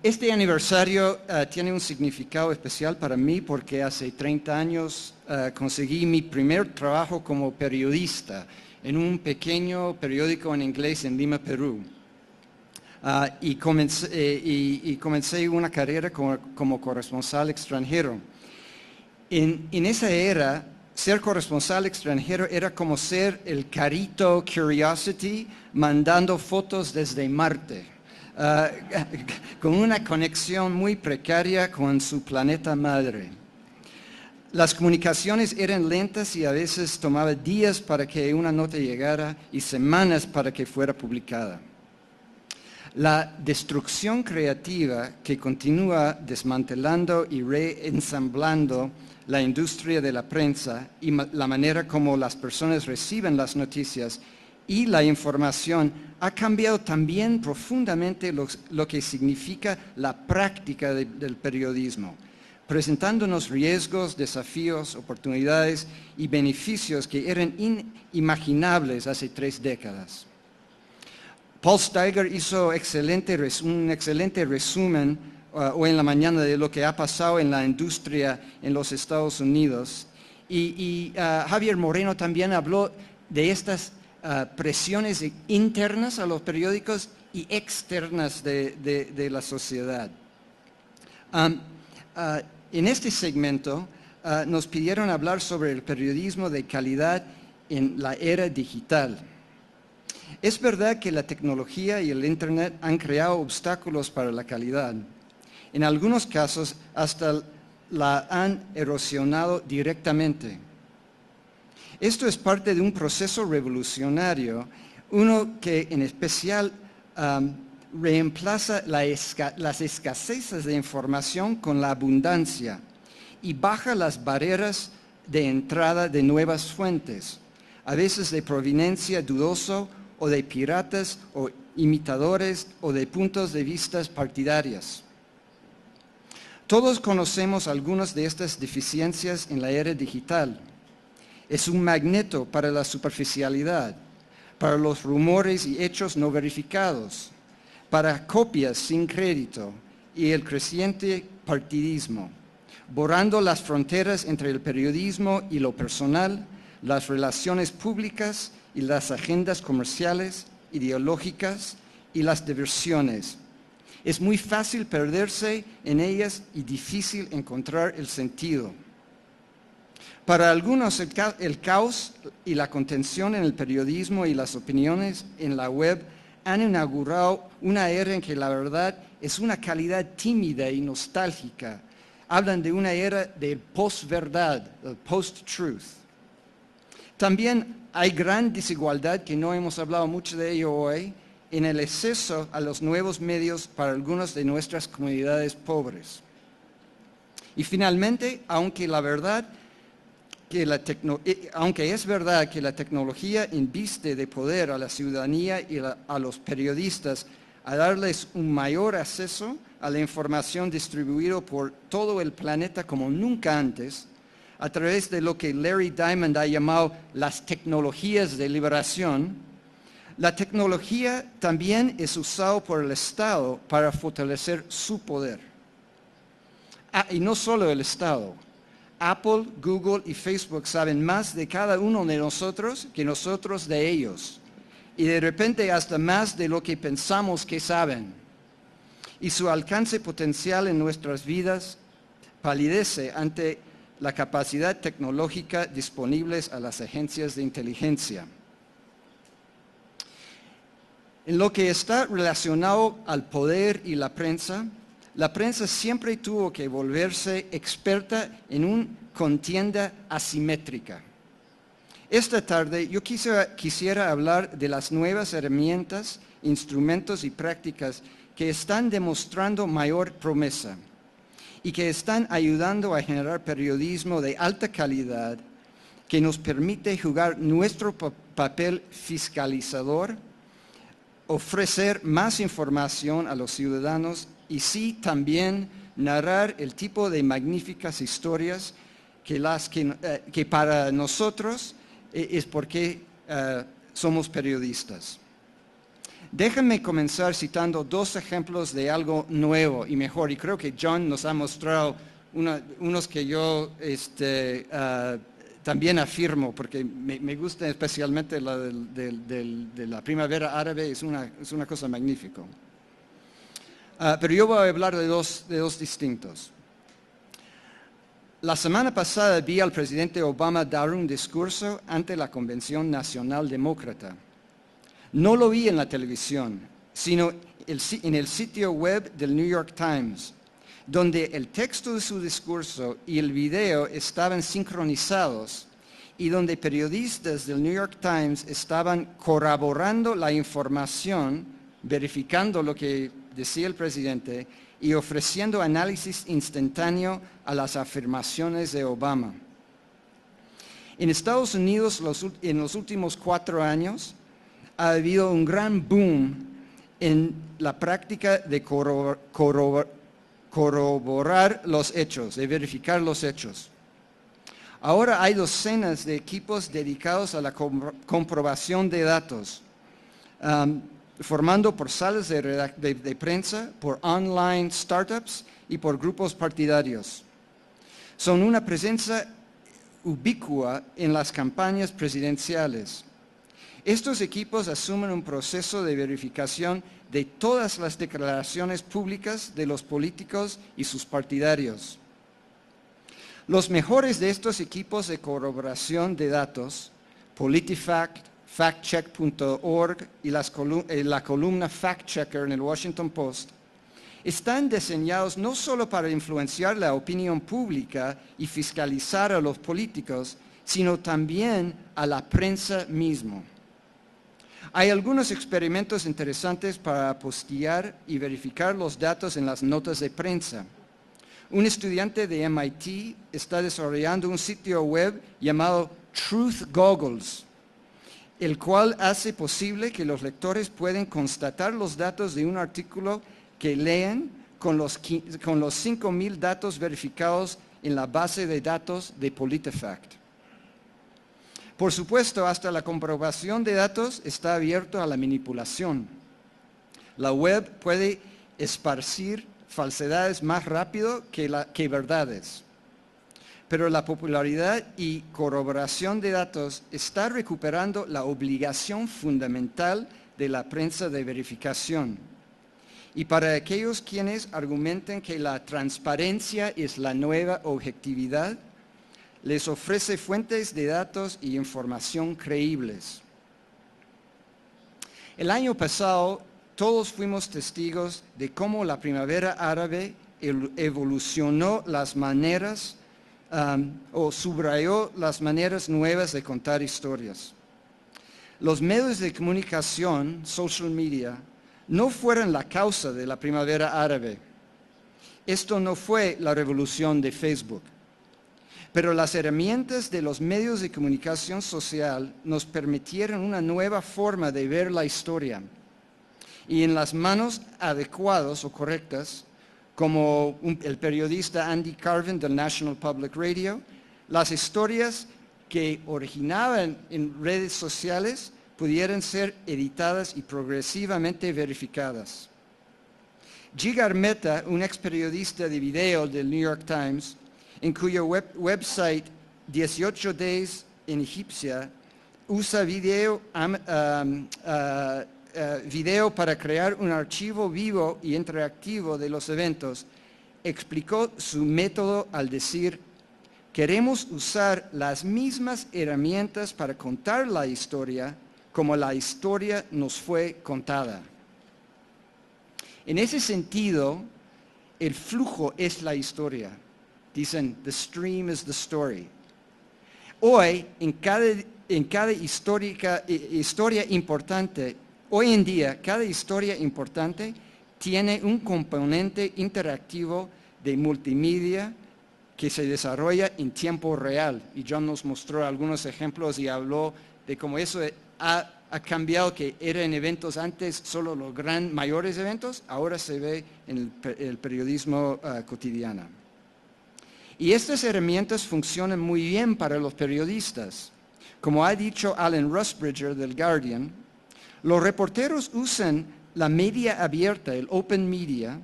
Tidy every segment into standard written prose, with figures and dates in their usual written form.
Este aniversario tiene un significado especial para mí porque hace 30 años conseguí mi primer trabajo como periodista en un pequeño periódico en inglés en Lima, Perú. Y comencé una carrera como corresponsal extranjero. En esa era, ser corresponsal extranjero era como ser el carrito Curiosity mandando fotos desde Marte, con una conexión muy precaria con su planeta madre. Las comunicaciones eran lentas y a veces tomaba días para que una nota llegara y semanas para que fuera publicada. La destrucción creativa que continúa desmantelando y reensamblando la industria de la prensa y la manera como las personas reciben las noticias y la información ha cambiado también profundamente lo que significa la práctica del periodismo, presentándonos riesgos, desafíos, oportunidades y beneficios que eran inimaginables hace 3 décadas. Paul Steiger hizo un excelente resumen hoy en la mañana de lo que ha pasado en la industria en los Estados Unidos. Y Javier Moreno también habló de estas presiones internas a los periódicos y externas de la sociedad. En este segmento nos pidieron hablar sobre el periodismo de calidad en la era digital. Es verdad que la tecnología y el Internet han creado obstáculos para la calidad. En algunos casos hasta la han erosionado directamente. Esto es parte de un proceso revolucionario, uno que en especial reemplaza las escaseces de información con la abundancia y baja las barreras de entrada de nuevas fuentes, a veces de proveniencia dudosa o de piratas o imitadores o de puntos de vista partidarios. Todos conocemos algunas de estas deficiencias en la era digital. Es un magneto para la superficialidad, para los rumores y hechos no verificados, para copias sin crédito y el creciente partidismo, borrando las fronteras entre el periodismo y lo personal, las relaciones públicas y las agendas comerciales, ideológicas y las diversiones. Es muy fácil perderse en ellas y difícil encontrar el sentido. Para algunos el caos y la contención en el periodismo y las opiniones en la web han inaugurado una era en que la verdad es una calidad tímida y nostálgica. Hablan de una era de posverdad, el post-truth. También hay gran desigualdad, que no hemos hablado mucho de ello hoy, en el acceso a los nuevos medios para algunas de nuestras comunidades pobres. Y finalmente, aunque es verdad que la tecnología inviste de poder a la ciudadanía y a los periodistas a darles un mayor acceso a la información distribuida por todo el planeta como nunca antes, a través de lo que Larry Diamond ha llamado las tecnologías de liberación, la tecnología también es usada por el Estado para fortalecer su poder. Y no solo el Estado. Apple, Google y Facebook saben más de cada uno de nosotros que nosotros de ellos. Y de repente hasta más de lo que pensamos que saben. Y su alcance potencial en nuestras vidas palidece ante la capacidad tecnológica disponibles a las agencias de inteligencia. En lo que está relacionado al poder y la prensa siempre tuvo que volverse experta en una contienda asimétrica. Esta tarde yo quisiera hablar de las nuevas herramientas, instrumentos y prácticas que están demostrando mayor promesa y que están ayudando a generar periodismo de alta calidad que nos permite jugar nuestro papel fiscalizador, ofrecer más información a los ciudadanos y sí también narrar el tipo de magníficas historias que para nosotros es porque somos periodistas. Déjenme comenzar citando dos ejemplos de algo nuevo y mejor, y creo que John nos ha mostrado unos que yo también afirmo, porque me gusta especialmente la de la primavera árabe, es una cosa magnífica. Pero yo voy a hablar de dos distintos. La semana pasada vi al presidente Obama dar un discurso ante la Convención Nacional Demócrata. No lo vi en la televisión, sino en el sitio web del New York Times, donde el texto de su discurso y el video estaban sincronizados y donde periodistas del New York Times estaban corroborando la información, verificando lo que decía el presidente y ofreciendo análisis instantáneo a las afirmaciones de Obama. En Estados Unidos, en los últimos 4 años, ha habido un gran boom en la práctica de corroborar los hechos, de verificar los hechos. Ahora hay docenas de equipos dedicados a la comprobación de datos, formando por salas de prensa, por online startups y por grupos partidarios. Son una presencia ubicua en las campañas presidenciales. Estos equipos asumen un proceso de verificación de todas las declaraciones públicas de los políticos y sus partidarios. Los mejores de estos equipos de corroboración de datos, PolitiFact, factcheck.org y la columna Fact Checker en el Washington Post, están diseñados no solo para influenciar la opinión pública y fiscalizar a los políticos, sino también a la prensa misma. Hay algunos experimentos interesantes para postear y verificar los datos en las notas de prensa. Un estudiante de MIT está desarrollando un sitio web llamado Truth Goggles, el cual hace posible que los lectores puedan constatar los datos de un artículo que leen con los 5,000 datos verificados en la base de datos de PolitiFact. Por supuesto, hasta la comprobación de datos está abierto a la manipulación. La web puede esparcir falsedades más rápido que verdades. Pero la popularidad y corroboración de datos está recuperando la obligación fundamental de la prensa de verificación. Y para aquellos quienes argumentan que la transparencia es la nueva objetividad, les ofrece fuentes de datos y información creíbles. El año pasado, todos fuimos testigos de cómo la primavera árabe evolucionó las maneras o subrayó las maneras nuevas de contar historias. Los medios de comunicación, social media, no fueron la causa de la primavera árabe. Esto no fue la revolución de Facebook. Pero las herramientas de los medios de comunicación social nos permitieron una nueva forma de ver la historia. Y en las manos adecuadas o correctas, como el periodista Andy Carvin del National Public Radio, las historias que originaban en redes sociales pudieran ser editadas y progresivamente verificadas. Jigar Mehta, un ex periodista de video del New York Times, en cuyo website 18 Days en Egipcia usa video para crear un archivo vivo y interactivo de los eventos, explicó su método al decir: queremos usar las mismas herramientas para contar la historia como la historia nos fue contada. En ese sentido, el flujo es la historia. Dicen, the stream is the story. Hoy, en cada historia importante, hoy en día, cada historia importante tiene un componente interactivo de multimedia que se desarrolla en tiempo real. Y John nos mostró algunos ejemplos y habló de cómo eso ha cambiado, que eran eventos antes solo los mayores eventos, ahora se ve en el periodismo cotidiano. Y estas herramientas funcionan muy bien para los periodistas. Como ha dicho Alan Rusbridger del Guardian, Los reporteros usan la media abierta, el open media,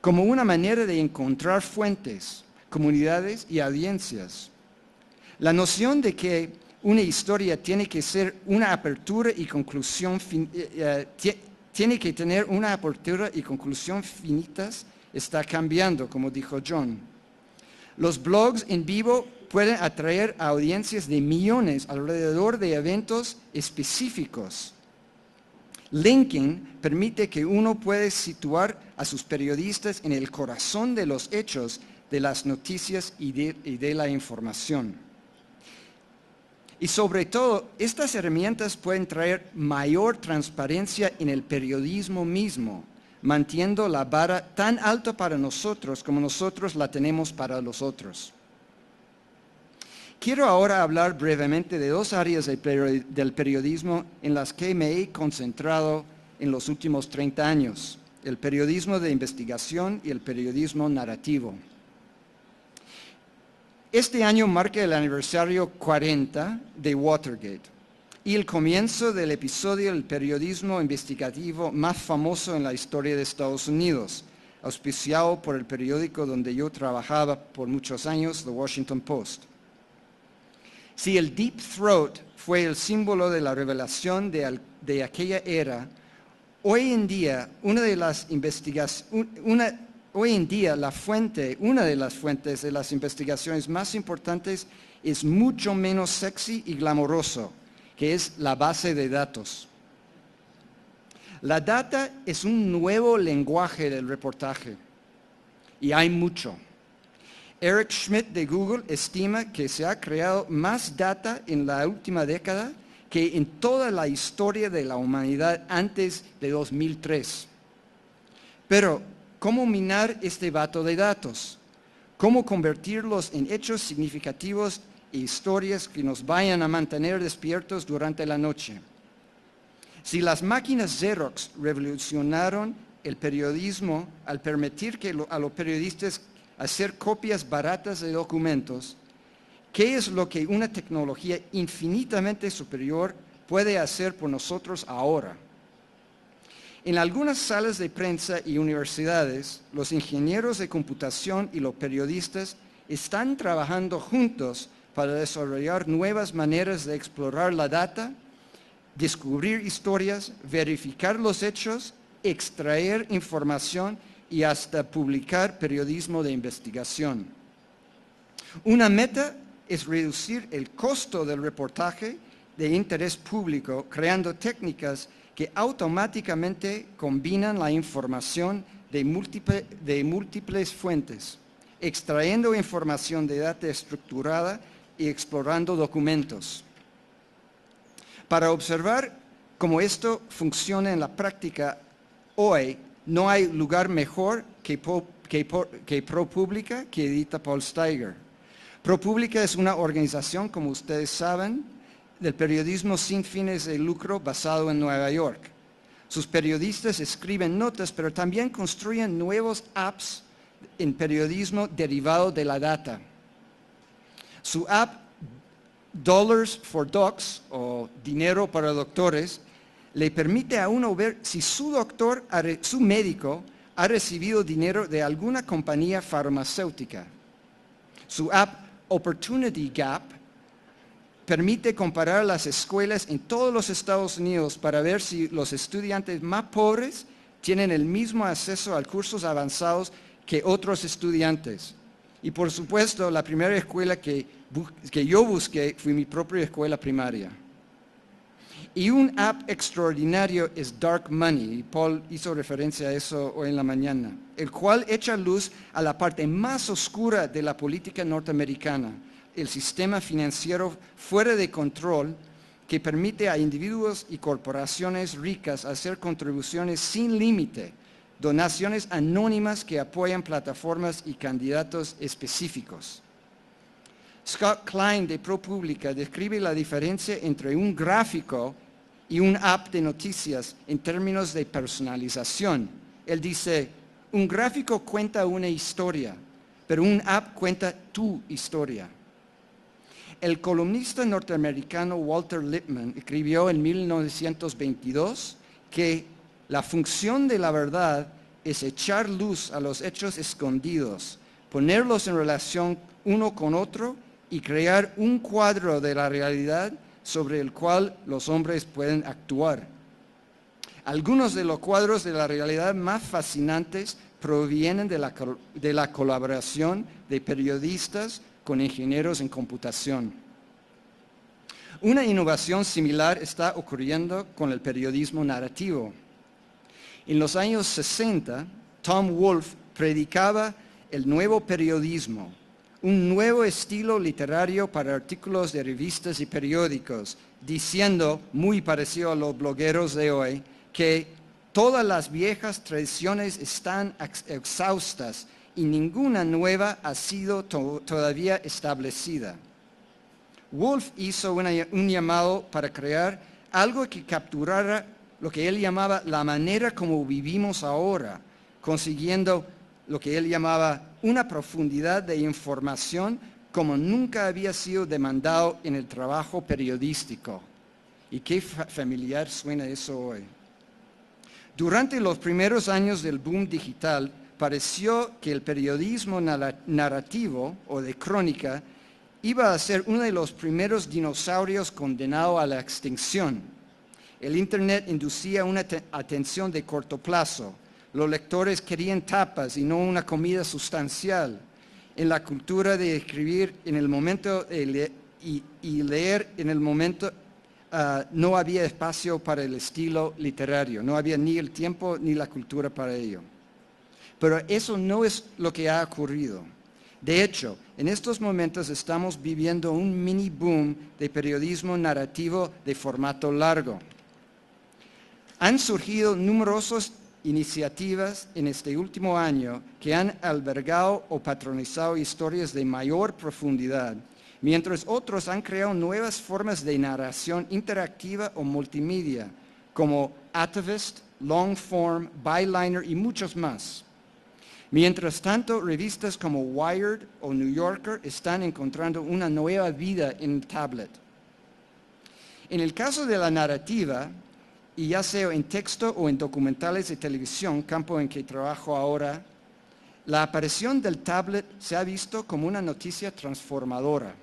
como una manera de encontrar fuentes, comunidades y audiencias. La noción de que una historia tiene que ser una apertura y conclusión tiene que tener una apertura y conclusión finitas está cambiando, como dijo John. Los blogs en vivo pueden atraer a audiencias de millones alrededor de eventos específicos. Linking permite que uno pueda situar a sus periodistas en el corazón de los hechos, de las noticias y de la información. Y sobre todo, estas herramientas pueden traer mayor transparencia en el periodismo mismo, manteniendo la vara tan alta para nosotros como nosotros la tenemos para los otros. Quiero ahora hablar brevemente de dos áreas del periodismo en las que me he concentrado en los últimos 30 años, el periodismo de investigación y el periodismo narrativo. Este año marca el aniversario 40 de Watergate y el comienzo del episodio del periodismo investigativo más famoso en la historia de Estados Unidos, auspiciado por el periódico donde yo trabajaba por muchos años, The Washington Post. Si el Deep Throat fue el símbolo de la revelación de aquella era, hoy en día una de las fuentes de las investigaciones más importantes es mucho menos sexy y glamoroso, que es la base de datos. La data es un nuevo lenguaje del reportaje y hay mucho. Eric Schmidt de Google estima que se ha creado más data en la última década que en toda la historia de la humanidad antes de 2003. Pero, ¿cómo minar este vato de datos? ¿Cómo convertirlos en hechos significativos e historias que nos vayan a mantener despiertos durante la noche? Si las máquinas Xerox revolucionaron el periodismo al permitir a los periodistas hacer copias baratas de documentos, ¿qué es lo que una tecnología infinitamente superior puede hacer por nosotros ahora? En algunas salas de prensa y universidades, los ingenieros de computación y los periodistas están trabajando juntos para desarrollar nuevas maneras de explorar la data, descubrir historias, verificar los hechos, extraer información y hasta publicar periodismo de investigación. Una meta es reducir el costo del reportaje de interés público, creando técnicas que automáticamente combinan la información de múltiples fuentes, extrayendo información de data estructurada y explorando documentos. Para observar cómo esto funciona en la práctica hoy, no hay lugar mejor que ProPublica que edita Paul Steiger. ProPublica es una organización, como ustedes saben, del periodismo sin fines de lucro basado en Nueva York. Sus periodistas escriben notas, pero también construyen nuevos apps en periodismo derivado de la data. Su app Dollars for Docs, o Dinero para Doctores, le permite a uno ver si su médico ha recibido dinero de alguna compañía farmacéutica. Su app Opportunity Gap permite comparar las escuelas en todos los Estados Unidos para ver si los estudiantes más pobres tienen el mismo acceso a cursos avanzados que otros estudiantes. Y por supuesto, la primera escuela que yo busqué fue mi propia escuela primaria. Y un app extraordinario es Dark Money, y Paul hizo referencia a eso hoy en la mañana, el cual echa luz a la parte más oscura de la política norteamericana, el sistema financiero fuera de control que permite a individuos y corporaciones ricas hacer contribuciones sin límite, donaciones anónimas que apoyan plataformas y candidatos específicos. Scott Klein de ProPublica describe la diferencia entre un gráfico y un app de noticias en términos de personalización. Él dice, un gráfico cuenta una historia, pero un app cuenta tu historia. El columnista norteamericano Walter Lippmann escribió en 1922 que la función de la verdad es echar luz a los hechos escondidos, ponerlos en relación uno con otro y crear un cuadro de la realidad sobre el cual los hombres pueden actuar. Algunos de los cuadros de la realidad más fascinantes provienen de la colaboración de periodistas con ingenieros en computación. Una innovación similar está ocurriendo con el periodismo narrativo. En los años 60, Tom Wolfe predicaba el nuevo periodismo, un nuevo estilo literario para artículos de revistas y periódicos, diciendo, muy parecido a los blogueros de hoy, que todas las viejas tradiciones están exhaustas y ninguna nueva ha sido todavía establecida. Wolfe hizo un llamado para crear algo que capturara lo que él llamaba la manera como vivimos ahora, consiguiendo lo que él llamaba una profundidad de información como nunca había sido demandado en el trabajo periodístico. ¿Y qué familiar suena eso hoy? Durante los primeros años del boom digital, pareció que el periodismo narrativo o de crónica iba a ser uno de los primeros dinosaurios condenado a la extinción. El Internet inducía una atención de corto plazo. Los lectores querían tapas y no una comida sustancial. En la cultura de escribir en el momento y leer en el momento, no había espacio para el estilo literario. No había ni el tiempo ni la cultura para ello. Pero eso no es lo que ha ocurrido. De hecho, en estos momentos estamos viviendo un mini boom de periodismo narrativo de formato largo. Han surgido numerosas iniciativas en este último año que han albergado o patronizado historias de mayor profundidad, mientras otros han creado nuevas formas de narración interactiva o multimedia, como Atavist, Longform, Byliner y muchos más. Mientras tanto, revistas como Wired o New Yorker están encontrando una nueva vida en el tablet. En el caso de la narrativa, y ya sea en texto o en documentales de televisión, campo en que trabajo ahora, la aparición del tablet se ha visto como una noticia transformadora.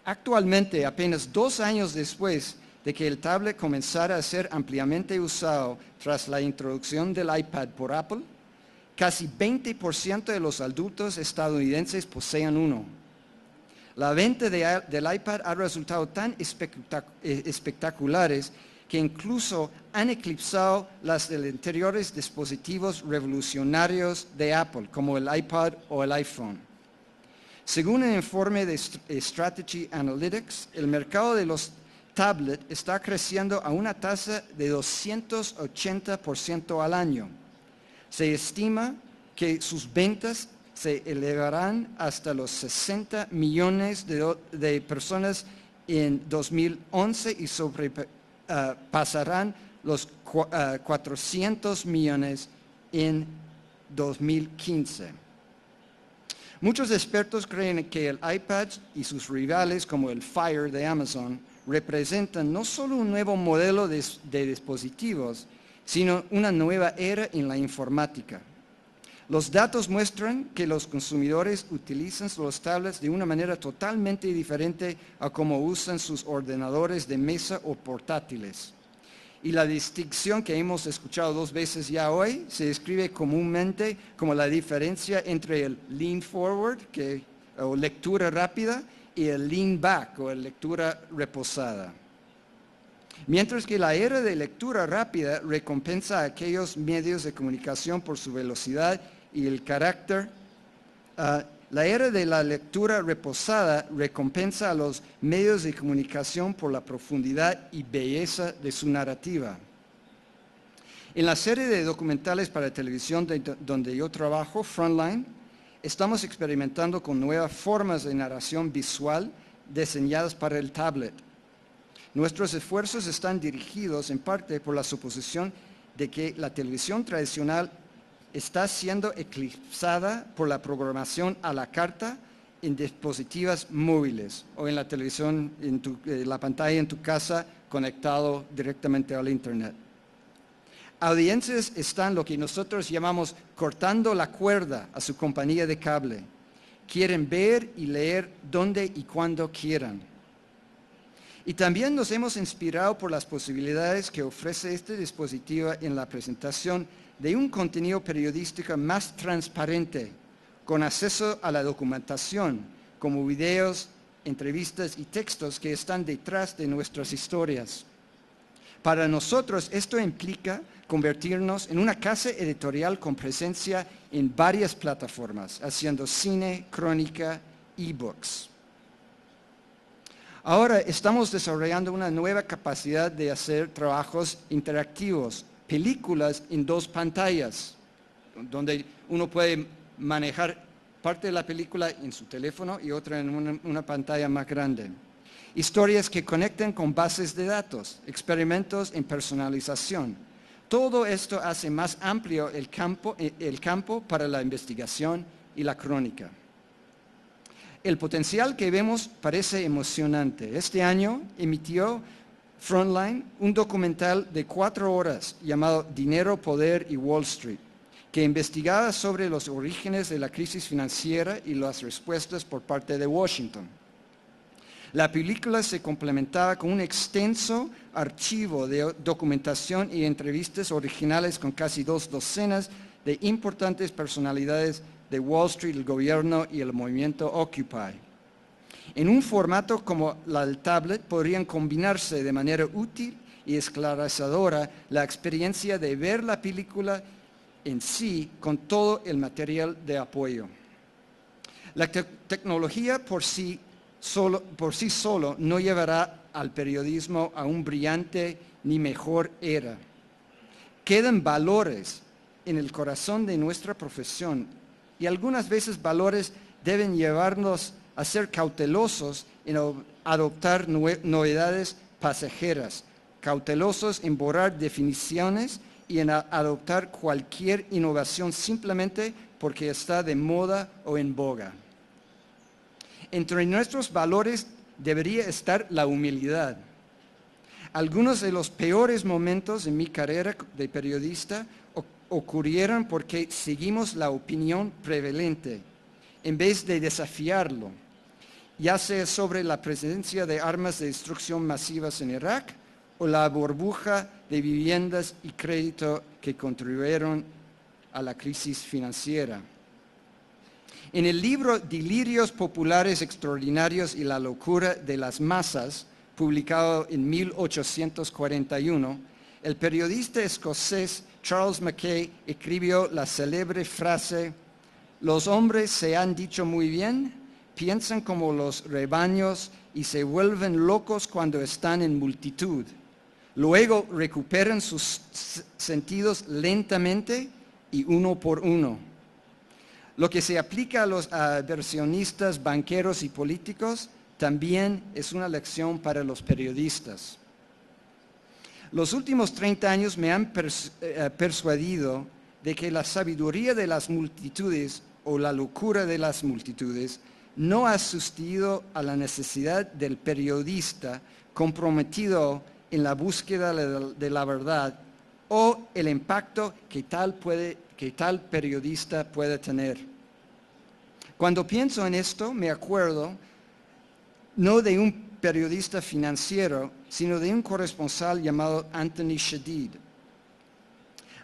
Actualmente, apenas 2 años después de que el tablet comenzara a ser ampliamente usado tras la introducción del iPad por Apple, casi 20% de los adultos estadounidenses poseen uno. La venta del iPad ha resultado tan espectaculares que incluso han eclipsado las de los anteriores dispositivos revolucionarios de Apple, como el iPod o el iPhone. Según el informe de Strategy Analytics, el mercado de los tablets está creciendo a una tasa de 280% al año. Se estima que sus ventas se elevarán hasta los 60 millones de personas en 2011 y pasarán los 400 millones en 2015. Muchos expertos creen que el iPad y sus rivales como el Fire de Amazon representan no solo un nuevo modelo de dispositivos, sino una nueva era en la informática. Los datos muestran que los consumidores utilizan los tablets de una manera totalmente diferente a cómo usan sus ordenadores de mesa o portátiles. Y la distinción que hemos escuchado 2 veces ya hoy se describe comúnmente como la diferencia entre el lean forward, o lectura rápida, y el lean back, o lectura reposada. Mientras que la era de lectura rápida recompensa a aquellos medios de comunicación por su velocidad y el carácter, la era de la lectura reposada recompensa a los medios de comunicación por la profundidad y belleza de su narrativa. En la serie de documentales para televisión donde yo trabajo, Frontline, estamos experimentando con nuevas formas de narración visual diseñadas para el tablet. Nuestros esfuerzos están dirigidos en parte por la suposición de que la televisión tradicional está siendo eclipsada por la programación a la carta en dispositivos móviles o en la televisión, en la pantalla en tu casa, conectado directamente al Internet. Audiencias están lo que nosotros llamamos cortando la cuerda a su compañía de cable. Quieren ver y leer donde y cuando quieran. Y también nos hemos inspirado por las posibilidades que ofrece este dispositivo en la presentación de un contenido periodístico más transparente, con acceso a la documentación, como videos, entrevistas y textos que están detrás de nuestras historias. Para nosotros esto implica convertirnos en una casa editorial con presencia en varias plataformas, haciendo cine, crónica, e-books. Ahora estamos desarrollando una nueva capacidad de hacer trabajos interactivos, películas en 2 pantallas, donde uno puede manejar parte de la película en su teléfono y otra en una pantalla más grande. Historias que conectan con bases de datos, experimentos en personalización. Todo esto hace más amplio el campo para la investigación y la crónica. El potencial que vemos parece emocionante. Este año emitió Frontline un documental de 4 horas llamado Dinero, Poder y Wall Street, que investigaba sobre los orígenes de la crisis financiera y las respuestas por parte de Washington. La película se complementaba con un extenso archivo de documentación y entrevistas originales con casi 2 docenas de importantes personalidades de Wall Street, el gobierno y el movimiento Occupy. En un formato como la del tablet podrían combinarse de manera útil y esclarecedora la experiencia de ver la película en sí con todo el material de apoyo. La tecnología por sí solo no llevará al periodismo a un brillante ni mejor era. Quedan valores en el corazón de nuestra profesión y algunas veces valores deben llevarnos a ser cautelosos en adoptar novedades pasajeras, cautelosos en borrar definiciones y en adoptar cualquier innovación simplemente porque está de moda o en boga. Entre nuestros valores debería estar la humildad. Algunos de los peores momentos en mi carrera de periodista ocurrieron porque seguimos la opinión prevalente en vez de desafiarlo, ya sea sobre la presencia de armas de destrucción masivas en Irak o la burbuja de viviendas y crédito que contribuyeron a la crisis financiera. En el libro Delirios Populares Extraordinarios y la Locura de las Masas, publicado en 1841, el periodista escocés Charles Mackay escribió la célebre frase: «Los hombres se han dicho muy bien, piensan como los rebaños y se vuelven locos cuando están en multitud. Luego recuperan sus sentidos lentamente y uno por uno». Lo que se aplica a los aversionistas, banqueros y políticos también es una lección para los periodistas. Los últimos 30 años me han persuadido de que la sabiduría de las multitudes o la locura de las multitudes no ha sustituido a la necesidad del periodista comprometido en la búsqueda de la verdad o el impacto que tal periodista puede tener. Cuando pienso en esto, me acuerdo no de un periodista financiero, sino de un corresponsal llamado Anthony Shadid.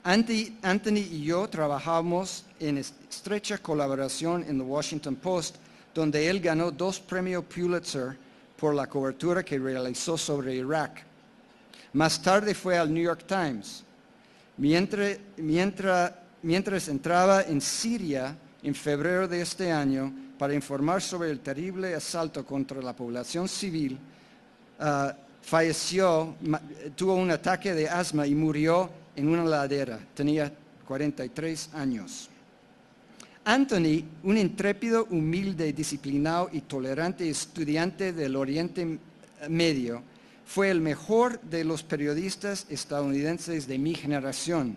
Anthony y yo trabajamos en estrecha colaboración en The Washington Post, donde él ganó 2 premios Pulitzer por la cobertura que realizó sobre Irak. Más tarde fue al New York Times. Mientras entraba en Siria en febrero de este año para informar sobre el terrible asalto contra la población civil, falleció, tuvo un ataque de asma y murió en una ladera. Tenía 43 años. Anthony, un intrépido, humilde, disciplinado y tolerante estudiante del Oriente Medio, fue el mejor de los periodistas estadounidenses de mi generación.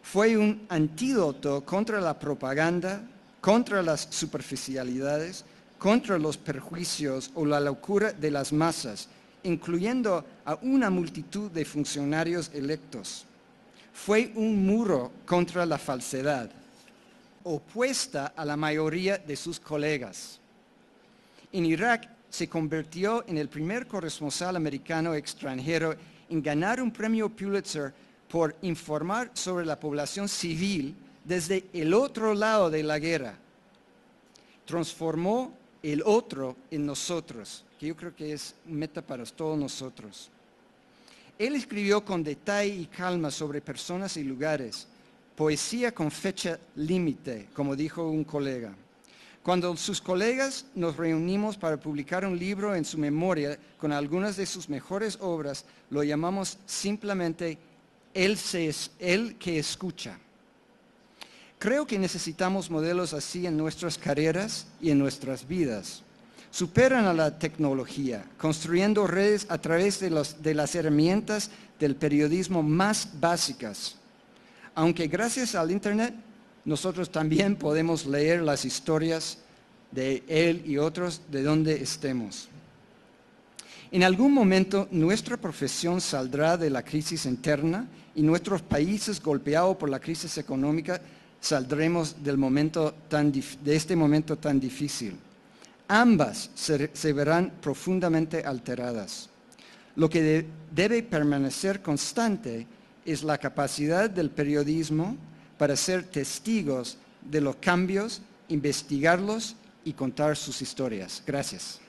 Fue un antídoto contra la propaganda, contra las superficialidades, contra los perjuicios o la locura de las masas, incluyendo a una multitud de funcionarios electos. Fue un muro contra la falsedad, opuesta a la mayoría de sus colegas. En Irak se convirtió en el primer corresponsal americano extranjero en ganar un premio Pulitzer por informar sobre la población civil desde el otro lado de la guerra. Transformó el otro en nosotros, que yo creo que es meta para todos nosotros. Él escribió con detalle y calma sobre personas y lugares, poesía con fecha límite, como dijo un colega. Cuando sus colegas nos reunimos para publicar un libro en su memoria con algunas de sus mejores obras, lo llamamos simplemente el que escucha. Creo que necesitamos modelos así en nuestras carreras y en nuestras vidas. Superan a la tecnología, construyendo redes a través de las herramientas del periodismo más básicas. Aunque gracias al Internet, nosotros también podemos leer las historias de él y otros de donde estemos. En algún momento nuestra profesión saldrá de la crisis interna y nuestros países golpeados por la crisis económica saldremos de este momento tan difícil. Ambas se verán profundamente alteradas. Lo que debe permanecer constante es la capacidad del periodismo para ser testigos de los cambios, investigarlos y contar sus historias. Gracias.